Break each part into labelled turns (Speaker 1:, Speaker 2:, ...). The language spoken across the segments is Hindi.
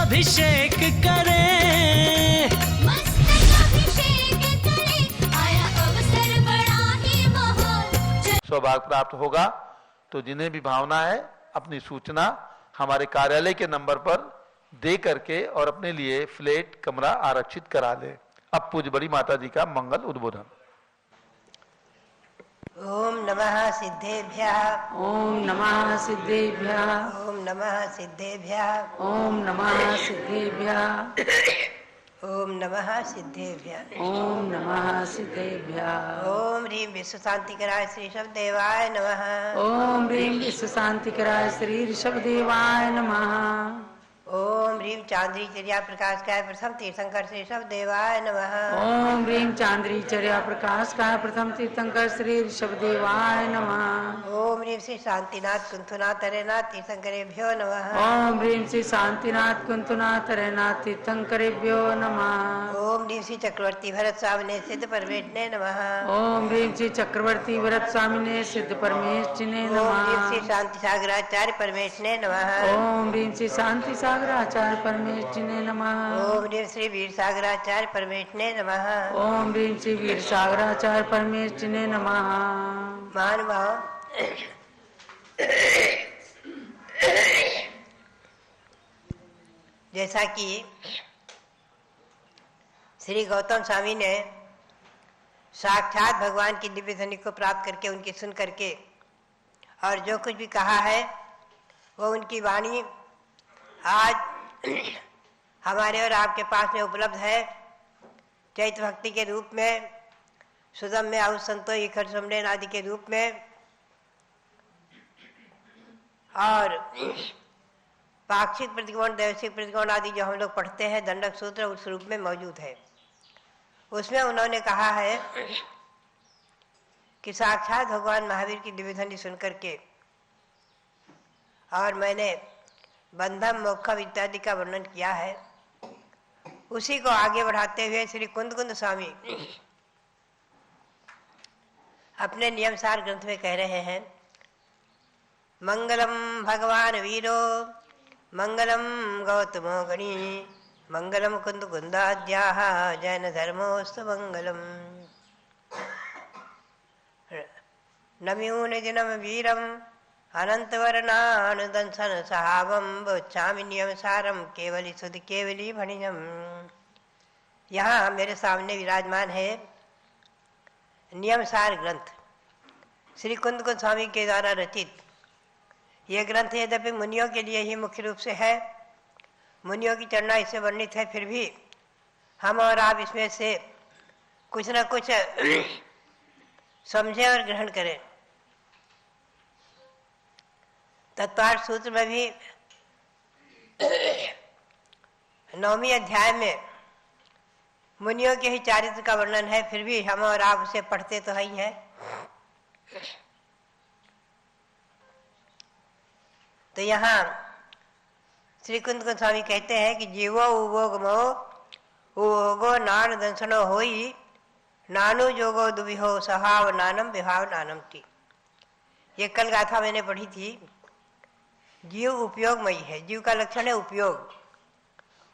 Speaker 1: अभिषेक करे,
Speaker 2: मस्तक अभिषेक करे, आया अवसर बड़ा ही महान।
Speaker 3: सौभाग्य प्राप्त होगा। तो जिन्हें भी भावना है अपनी सूचना हमारे कार्यालय के नंबर पर दे करके और अपने लिए फ्लैट कमरा आरक्षित करा ले। अब पूज्य बड़ी माता जी का मंगल उद्बोधन।
Speaker 4: ओम नमः सिद्धेभ्यः,
Speaker 5: ओम नमः सिद्धेभ्यः,
Speaker 4: ओम नमः सिद्धेभ्यः,
Speaker 5: ओम नमः सिद्धेभ्यः,
Speaker 4: ओम नमः सिद्धेभ्यः।
Speaker 5: ओम नमः सिद्धेभ्यः।
Speaker 4: ओम ह्रीं विश्व शांतिकराय श्री शब्देवाय नमः।
Speaker 5: ओम ह्रीं विश्व शांतिकराय श्री ऋषभदेवाय नमः।
Speaker 4: ओम ह्रीं चांद्री चर्या प्रकाशकाय प्रथम तीर्थंकर श्री शब्देवाय नमः।
Speaker 5: ओम ह्रीं चांद्री चर्या प्रकाश का प्रथम तीर्थंकर श्री ऋषभदेवाय नमः।
Speaker 4: ओम ह्रीं श्री शांतिनाथ कुंथुनाथ हरेनाथ तीर्थंकरेभ्यो नमः।
Speaker 5: ओम ह्रीं श्री शांतिनाथ कुंतुनाथ हरेनाथ तीर्थंकरेभ्यो नमः।
Speaker 4: ओम ह्रीं श्री चक्रवर्ती भरत स्वामिने सिद्ध परमेष्ठिने नमः।
Speaker 5: ओम ह्रीं श्री चक्रवर्ती भरत स्वामिने सिद्ध परमेष्ठिने
Speaker 4: ओम ह्रीं
Speaker 5: नमः।
Speaker 4: श्री शांति सागराचार्य परमेष्ठिने नमः।
Speaker 5: ओम ह्रीं श्री शांति सागराचार्य परमेष्ठिने नमः।
Speaker 4: ओम ह्रीं श्री वीर सागराचार्य परमेष्ठिने नमः।
Speaker 5: ओम ह्रीं श्री वीर सागराचार्य परमेष्ठिने नमः।
Speaker 4: महानुभाव, जैसा कि श्री गौतम स्वामी ने साक्षात भगवान की दिव्य ध्वनि को प्राप्त करके उनकी सुन करके और जो कुछ भी कहा है वो उनकी वाणी आज हमारे और आपके पास में उपलब्ध है। चैत भक्ति के रूप में, सुदम में आउ संतो इखर समडेन आदि के रूप में, और पाक्षिक प्रतिकोण दैवसिक प्रतिकोण आदि जो हम लोग पढ़ते हैं दंडक सूत्र उस रूप में मौजूद है। उसमें उन्होंने कहा है कि साक्षात भगवान महावीर की दिव्य ध्वनि सुन करके और मैंने बंधम मोक्ष इत्यादि का वर्णन किया है, उसी को आगे बढ़ाते हुए श्री कुंद स्वामी अपने नियमसार ग्रंथ में कह रहे हैं, मंगलम भगवान वीरो, मंगलम गौतमो गणी, मंगलम कुंद कुंदाद्याः जैन धर्मोस्तु मंगलम। नम्यून दिनम वीरम अनंतवर्णानुदंसन सहावम बोच्छामि नियमसारम केवली सुध केवली भणिजम। यहाँ मेरे सामने विराजमान है नियमसार ग्रंथ श्री कुंद स्वामी के द्वारा रचित। यह ग्रंथ यद्यपि मुनियों के लिए ही मुख्य रूप से है, मुनियों की चरणा इससे वर्णित है, फिर भी हम और आप इसमें से कुछ न कुछ समझें और ग्रहण करें। तत्वार्थ सूत्र में भी 9वें अध्याय में मुनियों के ही चारित्र का वर्णन है, फिर भी हम और आप उसे पढ़ते तो ही हैं। तो यहाँ श्री कुंद स्वामी कहते हैं कि जीवो उवोगमो उवोगो नान दंसनो होई, नानु जोगो दुविहो सहाव नानम विभाव नानम टी। ये कल गाथा मैंने पढ़ी थी। जीव उपयोगमयी है, जीव का लक्षण है उपयोग,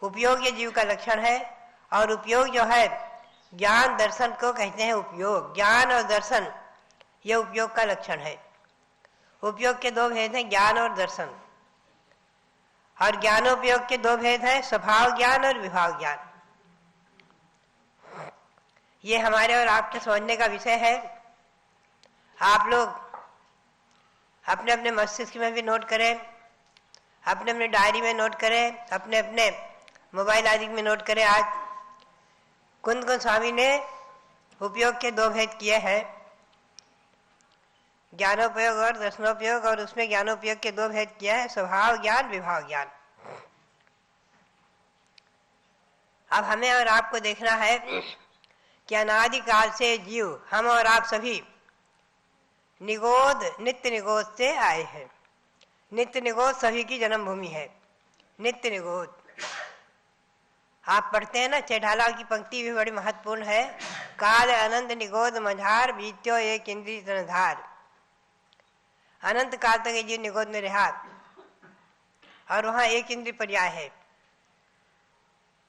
Speaker 4: उपयोग ये जीव का लक्षण है। और उपयोग जो है ज्ञान दर्शन को कहते हैं उपयोग। ज्ञान और दर्शन ये उपयोग का लक्षण है। उपयोग के दो भेद हैं, ज्ञान और दर्शन। और ज्ञानोपयोग के दो भेद हैं, स्वभाव ज्ञान और विभाग ज्ञान। ये हमारे और आपके समझने का विषय है। आप लोग अपने अपने मस्तिष्क में भी नोट करें, अपने अपने डायरी में नोट करें, अपने अपने मोबाइल आदि में नोट करें। आज कुंद स्वामी ने उपयोग के दो भेद किए हैं, ज्ञानोपयोग और दर्शनोपयोग, और उसमें ज्ञानोपयोग के दो भेद किए हैं, स्वभाव ज्ञान विभाग ज्ञान। अब हमें और आपको देखना है कि अनादिकाल से जीव, हम और आप सभी निगोद नित्य निगोद से आए हैं। नित्य निगोद सभी की जन्मभूमि है, नित्य निगोद। आप पढ़ते हैं ना, चैठाला की पंक्ति भी बड़ी महत्वपूर्ण है। काल अनंत निगोद मझार बीत्यो एक इंद्रिय तनधार। अनंत काल तक ये जीव निगोद में रहा और वहां एक इंद्रिय पर्याय है।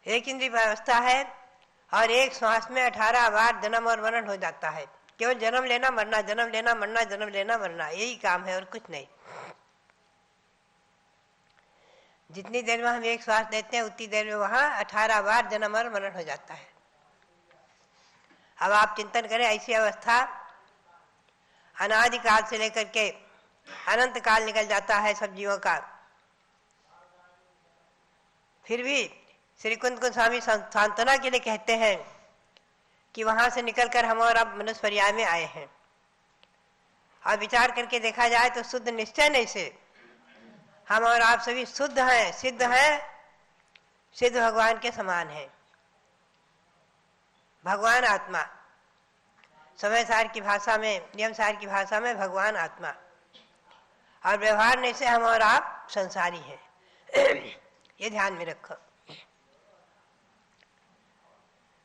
Speaker 4: एक इंद्रिय अवस्था है और एक श्वास में 18 बार जन्म और मरण हो जाता है। केवल जन्म लेना मरना, जन्म लेना मरना, जन्म लेना मरना, यही काम है और कुछ नहीं। जितनी देर में हम एक श्वास लेते हैं उतनी देर में वहां 18 बार जन्म और मरण हो जाता है। अब आप चिंतन करें, ऐसी अवस्था अनादिकाल से लेकर के अनंत काल निकल जाता है सब जीवों का। फिर भी श्री कुंद गोस्वामी सांत्वना के लिए कहते हैं कि वहां से निकलकर हम और अब मनुष्य पर्याय में आए हैं। और विचार करके देखा जाए तो शुद्ध निश्चय नहीं से हम और आप सभी शुद्ध हैं, सिद्ध हैं, सिद्ध भगवान के समान हैं। भगवान आत्मा, समय सार की भाषा में, नियम सार की भाषा में भगवान आत्मा, और व्यवहार नहीं से हम और आप संसारी हैं। ये ध्यान में रखो।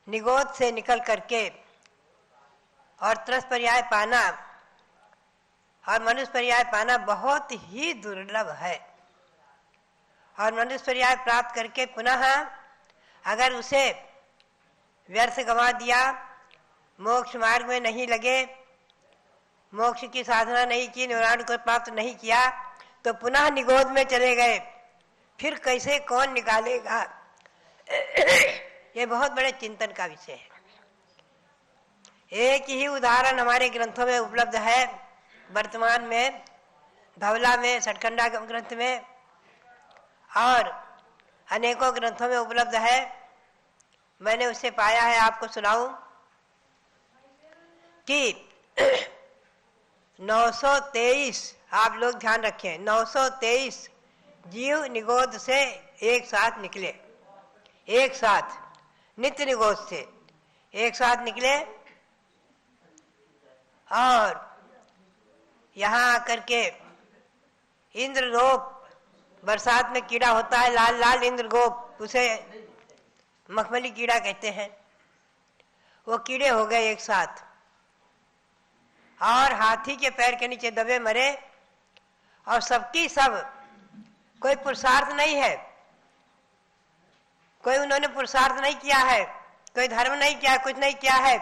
Speaker 4: निगोद से निकल करके और त्रस पर्याय पाना और मनुष्य पर्याय पाना बहुत ही दुर्लभ है। और मनुष्य पर्याय प्राप्त करके पुनः अगर उसे व्यर्थ गंवा दिया, मोक्ष मार्ग में नहीं लगे, मोक्ष की साधना नहीं की, निर्वाण को प्राप्त नहीं किया, तो पुनः निगोद में चले गए, फिर कैसे कौन निकालेगा? ये बहुत बड़े चिंतन का विषय है। एक ही उदाहरण हमारे ग्रंथों में उपलब्ध है, वर्तमान में धवला में, सटखंडा ग्रंथ में और अनेकों ग्रंथों में उपलब्ध है। मैंने उसे पाया है, आपको सुनाऊं कि 923, आप लोग ध्यान रखें, 923 जीव निगोद से एक साथ निकले, एक साथ नित्य निगोद से एक साथ निकले और यहाँ आकर के इंद्रगोप, बरसात में कीड़ा होता है लाल लाल इंद्रगोप, उसे मखमली कीड़ा कहते हैं, वो कीड़े हो गए एक साथ और हाथी के पैर के नीचे दबे मरे। और सबकी सब, कोई पुरुषार्थ नहीं है, कोई उन्होंने पुरुषार्थ नहीं किया है, कोई धर्म नहीं किया, कुछ नहीं किया है।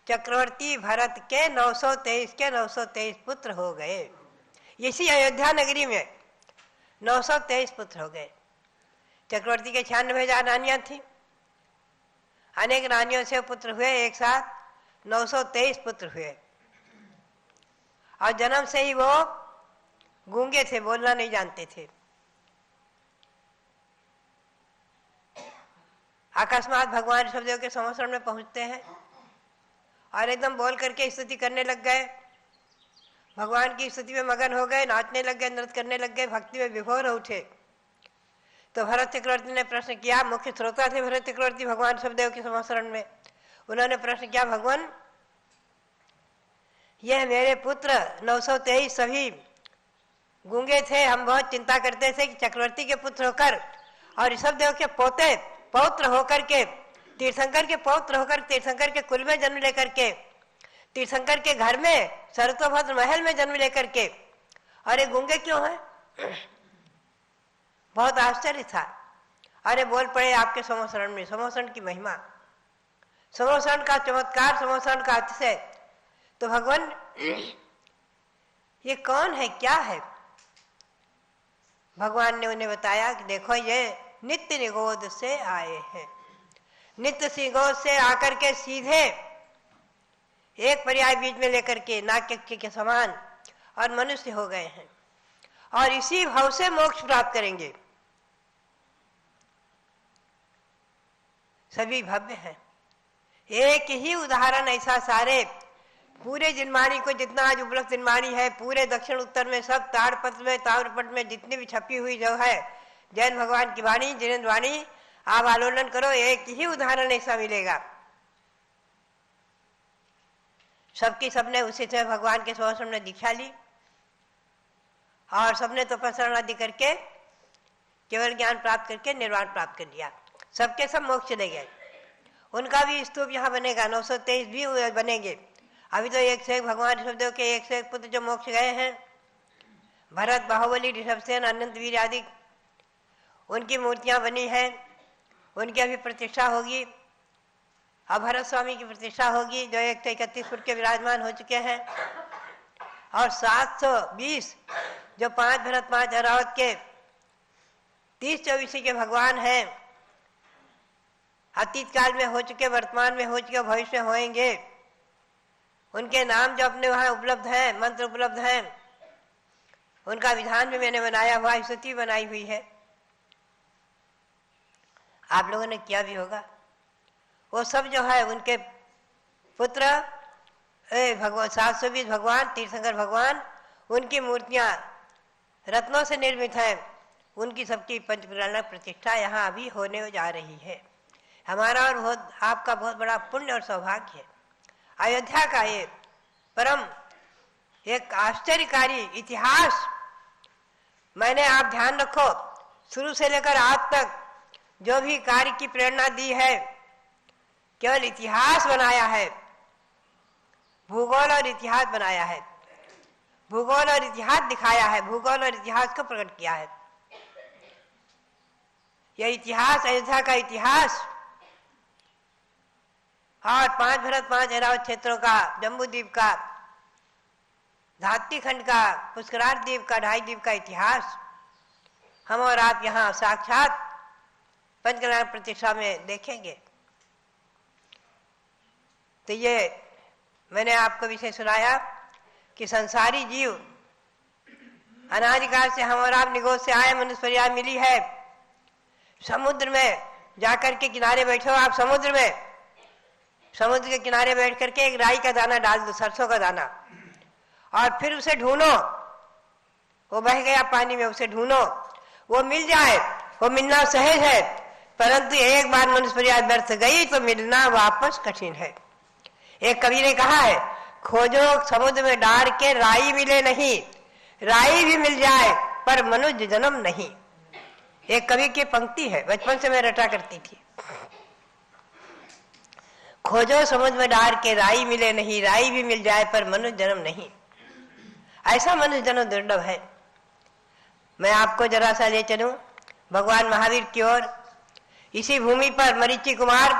Speaker 4: चक्रवर्ती भरत के 923 पुत्र हो गए। इसी अयोध्या नगरी में 923 पुत्र हो गए। चक्रवर्ती के 96,000 रानियां थी, अनेक रानियों से पुत्र हुए, एक साथ 923 पुत्र हुए। और जन्म से ही वो गूंगे थे, बोलना नहीं जानते थे। अकस्मात भगवान ऋषभदेव के संवत्सरण में पहुंचते हैं और एकदम बोल करके स्तुति करने लग गए, भगवान की स्तुति में मगन हो गए, नाचने लग गए, नृत्य करने लग गए, भक्ति में विभोर हो उठे। तो भरत चक्रवर्ती ने प्रश्न किया, मुख्य श्रोता थे भरत चक्रवर्ती भगवान ऋषभदेव के संवत्सरण में। उन्होंने प्रश्न किया, भगवान यह मेरे पुत्र 923 सभी गूंगे थे, हम बहुत चिंता करते थे कि चक्रवर्ती के पुत्र होकर और ऋषभदेव के पोते पौत्र होकर के, तीर्थंकर के पौत्र होकर, तीर्थंकर के कुल में जन्म लेकर के, तीर्थंकर के घर में सरतोभद्र महल में जन्म लेकर के, अरे गूंगे क्यों हैं? बहुत आश्चर्य था। अरे बोल पड़े आपके संवत्सरण में, संवत्सरण की महिमा, संवत्सरण का चमत्कार, संवत्सरण का अतिशय। तो भगवान ये कौन है, क्या है? भगवान ने उन्हें बताया कि देखो ये नित्य निगोद से आए हैं, नित्य निगोद से आकर के सीधे एक पर्याय बीच में लेकर के नाक के समान और मनुष्य हो गए हैं और इसी भाव से मोक्ष प्राप्त करेंगे। सभी भव्य हैं। एक ही उदाहरण ऐसा सारे पूरे जिनवाणी को, जितना आज उपलब्ध जिनवाणी है पूरे दक्षिण उत्तर में, सब ताड़पत्र में, ताम्रपत्र में जितनी भी छपी हुई जो है जैन भगवान की वाणी, जिनेन्द्र वाणी, आप आलोलन करो, एक ही उदाहरण ऐसा मिलेगा। सबकी सबने उसी से भगवान के संवत्सरण में दीक्षा ली और सबने तपस्या आदि करके केवल ज्ञान प्राप्त करके निर्वाण प्राप्त कर लिया। सबके सब मोक्ष चले गए। उनका भी स्तूप यहाँ बनेगा, 923 भी बनेंगे। अभी तो एक से एक भगवान ऋषभदेव के एक से एक पुत्र जो मोक्ष गए हैं, भरत, बाहुबली, ऋषभसेन, अनंत वीर आदि, उनकी मूर्तियां बनी हैं उनकी अभी प्रतिष्ठा होगी। अब भरत स्वामी की प्रतिष्ठा होगी जो 131 फुट के विराजमान हो चुके हैं, और 720 जो 5 भरत 5 ऐरावत के 30-24 के भगवान हैं, अतीत काल में हो चुके, वर्तमान में हो चुके, भविष्य में होंगे, उनके नाम जो अपने वहाँ उपलब्ध हैं, मंत्र उपलब्ध हैं, उनका विधान भी मैंने बनाया हुआ, स्तुति बनाई हुई है। आप लोगों ने किया भी होगा। वो सब जो है उनके पुत्र भगवान 720 भगवान, तीर्थंकर भगवान, उनकी मूर्तियां रत्नों से निर्मित हैं। उनकी सबकी पंचपुराण प्रतिष्ठा यहाँ अभी होने जा रही है। हमारा और बहुत आपका बहुत बड़ा पुण्य और सौभाग्य है। अयोध्या का ये परम एक आश्चर्यकारी इतिहास, मैंने आप ध्यान रखो, शुरू से लेकर आज तक जो भी कार्य की प्रेरणा दी है, केवल इतिहास बनाया है, भूगोल और इतिहास बनाया है, भूगोल और इतिहास दिखाया है, भूगोल और इतिहास को प्रकट किया है। यह इतिहास, अयोध्या का इतिहास और 5 भरत 5 ऐरावत क्षेत्रों का, जम्बू द्वीप का, धात्री खंड का, पुष्करार द्वीप का, 2.5 द्वीप का इतिहास हम और आप यहाँ साक्षात पंचकल्याण प्रतिष्ठा में देखेंगे। तो ये मैंने आपको विषय सुनाया कि संसारी जीव अनादिकाल से हम और आप निगोद से आए, मनुष्य पर्याय मिली है। समुद्र में जाकर के किनारे बैठो आप, समुद्र में, समुद्र के किनारे बैठ करके एक राई का दाना डाल दो, सरसों का दाना, और फिर उसे ढूंढो, वो बह गया पानी में, उसे ढूंढो, वो मिल जाए। वो मिलना सहज है, परंतु एक बार मनुष्य पर्याय व्यर्थ गई तो मिलना वापस कठिन है। एक कवि ने कहा है, खोजो समुद्र में डार के राई मिले नहीं, राई भी मिल जाए पर मनुष्य जन्म नहीं। एक कवि की पंक्ति है, बचपन से मैं रटा करती थी। खोजो समुद्र में डार के राई मिले नहीं, राई भी मिल जाए पर मनुष्य जन्म नहीं। ऐसा मनुष्य जन्म दुर्लभ है। मैं आपको जरा सा ले चलूं भगवान महावीर की ओर। इसी भूमि पर मरीचि कुमार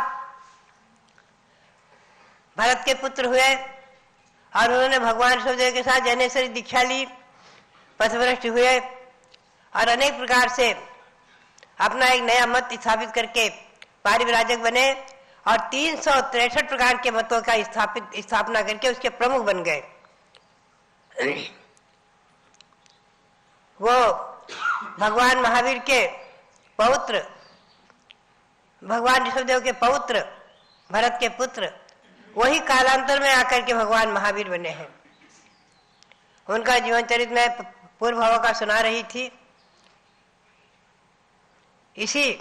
Speaker 4: भरत के पुत्र हुए और उन्होंने भगवान ऋषभदेव के साथ जैनेश्वरी दीक्षा ली, पथभ्रष्ट हुए और अनेक प्रकार से अपना एक नया मत स्थापित करके पारिव्राजक बने और 363 प्रकार के मतों का स्थापना करके उसके प्रमुख बन गए। वो भगवान महावीर के पौत्र, भगवान ऋषभदेव के पौत्र, भरत के पुत्र, वही कालांतर में आकर के भगवान महावीर बने हैं। उनका जीवन चरित्र में पूर्व भाव का सुना रही थी। इसी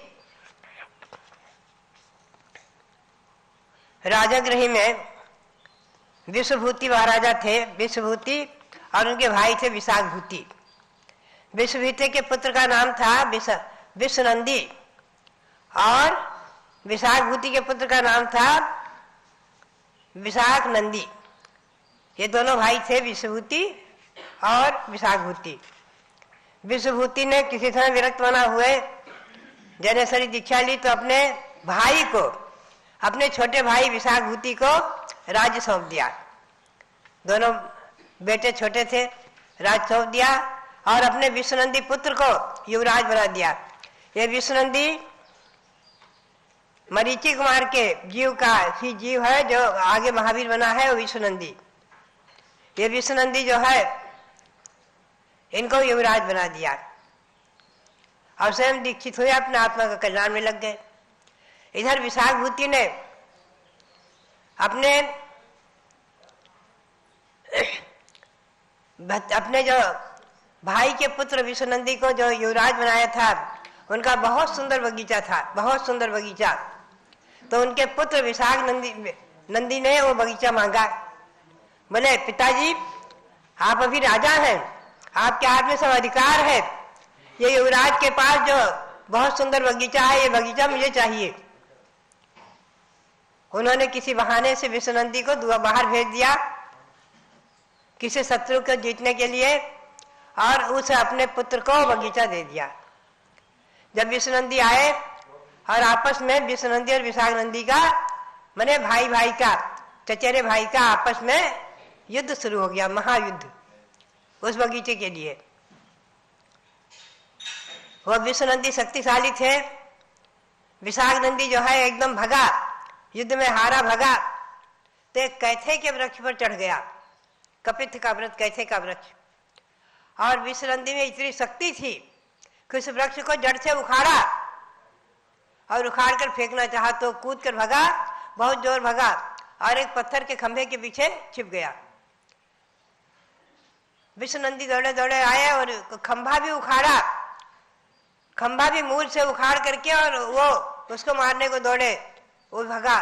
Speaker 4: राजगृह में विश्वभूति महाराजा थे। विश्वभूति और उनके भाई थे विशाखभूति। विश्वभूति के पुत्र का नाम था विश्वनंदी और विशाखभूति के पुत्र का नाम था विशाख नंदी। ये दोनों भाई थे, विश्वभूति और विशाखभूति। विश्वभूति ने किसी तरह विरक्त बना हुए जैनेश्वरी दीक्षा ली तो अपने भाई को, अपने छोटे भाई विशाखभूति को राज्य सौंप दिया। दोनों बेटे छोटे थे, राज सौंप दिया और अपने विश्वनंदी पुत्र को युवराज बना दिया। ये विश्वनंदी मरीचि कुमार के जीव का ही जीव है, जो आगे महावीर बना है वो विश्वनंदी। ये विश्वनंदी जो है इनको युवराज बना दिया और स्वयं दीक्षित हुए, अपने आत्मा का कल्याण में लग गए। इधर विशाखभूति ने अपने जो भाई के पुत्र विश्वनंदी को जो युवराज बनाया था, उनका बहुत सुंदर बगीचा था, बहुत सुंदर बगीचा। तो उनके पुत्र विशाख नंदी ने वो बगीचा मांगा। बोले, पिताजी आप अभी राजा हैं, आपके हाथ में सब अधिकार है, ये युवराज के पास जो बहुत सुंदर बगीचा है, ये बगीचा मुझे चाहिए। उन्होंने किसी बहाने से विश्वनंदी को बाहर भेज दिया किसी शत्रु को जीतने के लिए, और उसे अपने पुत्र को बगीचा दे दिया। जब विश्वनंदी आए और आपस में विष्णुनंदी और विशाख नंदी का माने भाई भाई का, चचेरे भाई का आपस में युद्ध शुरू हो गया, महायुद्ध उस बगीचे के लिए। वह विष्णुनंदी शक्तिशाली थे, विशाख नंदी जो है एकदम भगा, युद्ध में हारा भगा, तो एक कैथे के वृक्ष पर चढ़ गया, कपित्थ का वृक्ष, कैथे का वृक्ष। और विष्णुनंदी में इतनी शक्ति थी कि उस वृक्ष को जड़ से उखाड़ा और उखाड़ कर फेंकना चाहा तो कूद कर भगा, बहुत जोर भगा और एक पत्थर के खंभे के पीछे छिप गया। विष्णुनंदी दौड़े दौड़े आए और खंभा भी उखाड़ा, खंभा भी मूल से उखाड़ करके और वो उसको मारने को दौड़े, वो भगा।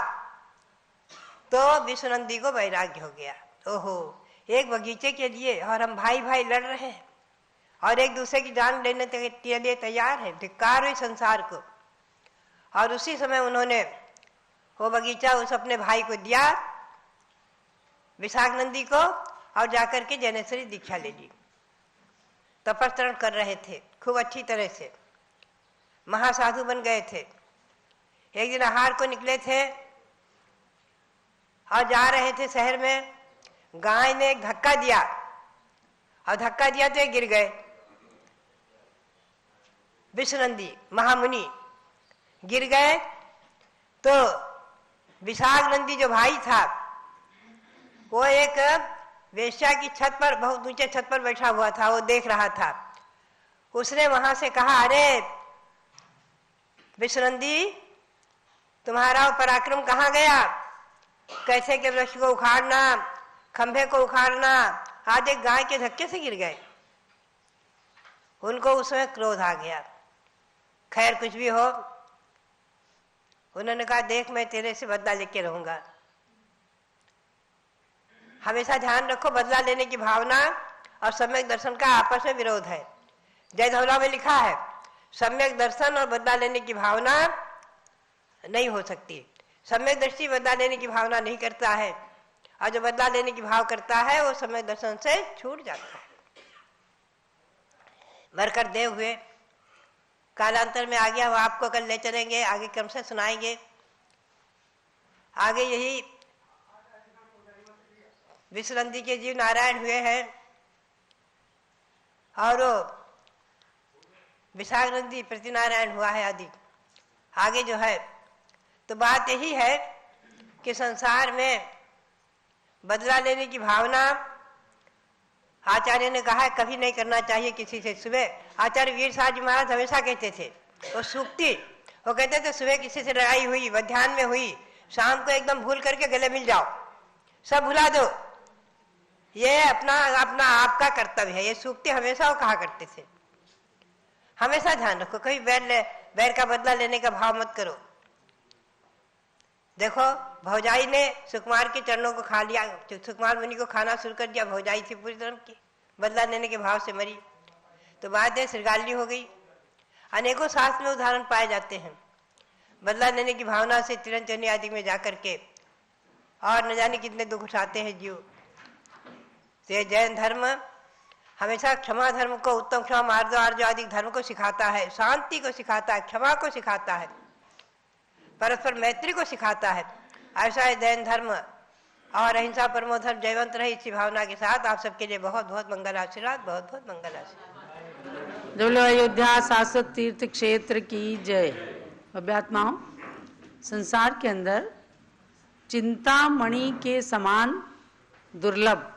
Speaker 4: तो विष्णुनंदी को वैराग्य हो गया, ओहो एक बगीचे के लिए और हम भाई भाई लड़ रहे हैं और एक दूसरे की जान लेने के लिए तैयार है, धिक्कार हुई संसार को। और उसी समय उन्होंने वो बगीचा उस अपने भाई को दिया, विशाख नंदी को, और जाकर के जैनेश्वरी दीक्षा ले ली। तपस्या कर रहे थे खूब अच्छी तरह से, महासाधु बन गए थे। एक दिन आहार को निकले थे और जा रहे थे शहर में, गाय ने एक धक्का दिया और धक्का दिया तो गिर गए। विष्णुनंदी महामुनि गिर गए तो विशाख नंदी जो भाई था वो एक वेश्या की छत पर, बहुत ऊंचे छत पर बैठा हुआ था, वो देख रहा था। उसने वहां से कहा, अरे विष्णुनंदी तुम्हारा वो पराक्रम कहाँ गया, कैसे के वृक्ष को उखाड़ना, खंभे को उखाड़ना, आज एक गाय के धक्के से गिर गए। उनको उसमें क्रोध आ गया। खैर कुछ भी हो, उन्होंने कहा देख मैं तेरे से बदला लेके रहूंगा। हमेशा ध्यान रखो, बदला लेने की भावना और सम्यक दर्शन का आपस में विरोध है। जय धौला में लिखा है सम्यक दर्शन और बदला लेने की भावना नहीं हो सकती। सम्यक दृष्टि बदला लेने की भावना नहीं करता है और जो बदला लेने की भाव करता है वो सम्यक दर्शन से छूट जाता है। मरकर देव हुए, कालांतर में आ गया, वो आपको कल ले चलेंगे, आगे क्रम से सुनाएंगे। आगे यही विष्णुनंदी के जीव नारायण हुए हैं और विशाख नंदी प्रतिनारायण हुआ है आदि। आगे जो है तो बात यही है कि संसार में बदला लेने की भावना आचार्य ने कहा है कभी नहीं करना चाहिए किसी से। सुबह आचार्य वीर साहब जी महाराज हमेशा कहते थे, वो सूक्ति, वो कहते थे सुबह किसी से लड़ाई हुई, मध्याह्न में हुई, शाम को एकदम भूल करके गले मिल जाओ, सब भुला दो, ये अपना अपना आपका कर्तव्य है। ये सूक्ति हमेशा वो कहा करते थे। हमेशा ध्यान रखो, कभी बैर का बदला लेने का भाव मत करो। देखो भौजाई ने सुकुमार के चरणों को खा लिया, सुकुमार मुनि को खाना शुरू कर दिया, भौजाई थी पूरी तरह की, बदला लेने के भाव से मरी तो बात है श्रृंगाली हो गई। अनेकों शास्त्र में उदाहरण पाए जाते हैं बदला लेने की भावना से तिरंचनी आदि में जाकर के, और न जाने कितने दुख उठाते हैं जीव। तो ये जैन धर्म हमेशा क्षमा धर्म को, उत्तम क्षमा मार्ग आर्य आदि धर्म को सिखाता है, शांति को सिखाता है, क्षमा को सिखाता है, परस्पर मैत्री को सिखाता है। ऐसा है जैन धर्म। और अहिंसा परमो धर्म जयवंत रहे, इसी भावना के साथ आप सबके लिए बहुत बहुत मंगल आशीर्वाद, बहुत बहुत मंगल आशीर्वाद।
Speaker 5: बोलो अयोध्या शाश्वत तीर्थ क्षेत्र की जय। अभ्यात्माओं, संसार के अंदर चिंतामणि के समान दुर्लभ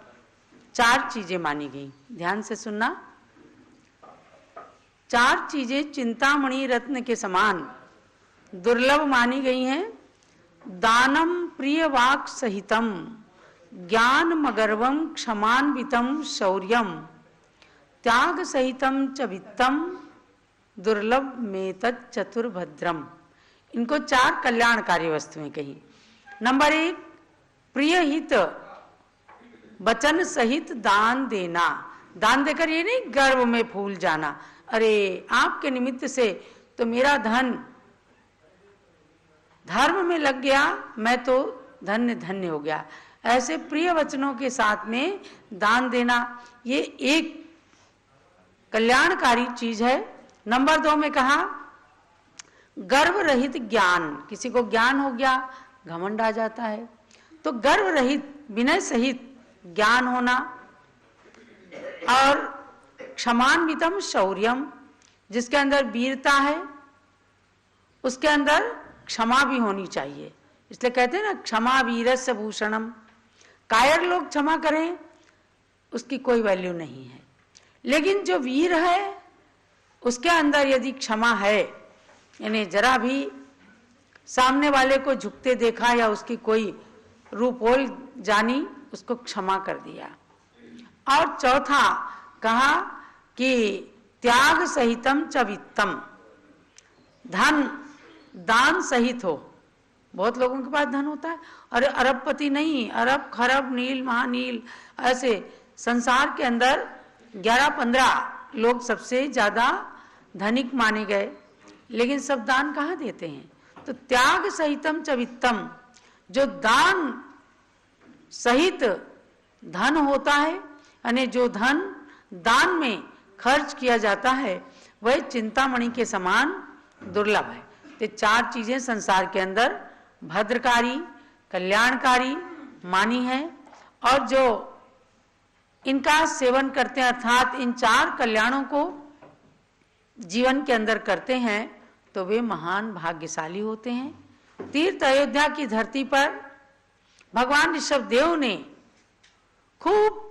Speaker 5: 4 चीजें मानी गई। ध्यान से सुनना, 4 चीजें चिंतामणि रत्न के समान दुर्लभ मानी गई हैं। दानम प्रिय वाक सहितम, ज्ञान मगर्वम क्षमान्वितम शौर्यम, त्याग सहितम च वित्तम, दुर्लभ में चतुर्भद्रम। इनको 4 कल्याणकारी वस्तुएं कही। नंबर 1, प्रिय हित, वचन सहित दान देना। दान देकर ये नहीं गर्व में फूल जाना, अरे आपके निमित्त से तो मेरा धन धर्म में लग गया, मैं तो धन्य धन्य हो गया। ऐसे प्रिय वचनों के साथ में दान देना, ये एक कल्याणकारी चीज है। नंबर 2 में कहा गर्व रहित ज्ञान, किसी को ज्ञान हो गया घमंड आ जाता है, तो गर्व रहित विनय सहित ज्ञान होना। और क्षमान्वितम शौर्यम, जिसके अंदर वीरता है उसके अंदर क्षमा भी होनी चाहिए। इसलिए कहते हैं ना क्षमा वीरस्य भूषणम। कायर लोग क्षमा करें उसकी कोई वैल्यू नहीं है, लेकिन जो वीर है उसके अंदर यदि क्षमा है, यानी जरा भी सामने वाले को झुकते देखा या उसकी कोई रूपोल जानी, उसको क्षमा कर दिया। और चौथा कहा कि त्याग सहितम च वित्तम, धन दान सहित हो। बहुत लोगों के पास धन होता है, अरे अरबपति नहीं, अरब खरब नील महानील, ऐसे संसार के अंदर 11-15 लोग सबसे ज्यादा धनिक माने गए, लेकिन सब दान कहाँ देते हैं? तो त्याग सहितम च वित्तम, जो दान सहित धन होता है, यानी जो धन दान में खर्च किया जाता है वह चिंतामणि के समान दुर्लभ है। तो 4 चीजें संसार के अंदर भद्रकारी, कल्याणकारी मानी है, और जो इनका सेवन करते हैं अर्थात इन 4 कल्याणों को जीवन के अंदर करते हैं तो वे महान भाग्यशाली होते हैं। तीर्थ अयोध्या की धरती पर भगवान ऋषभदेव ने खूब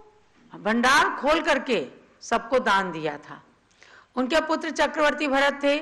Speaker 5: भंडार खोल करके सबको दान दिया था। उनके पुत्र चक्रवर्ती भरत थे,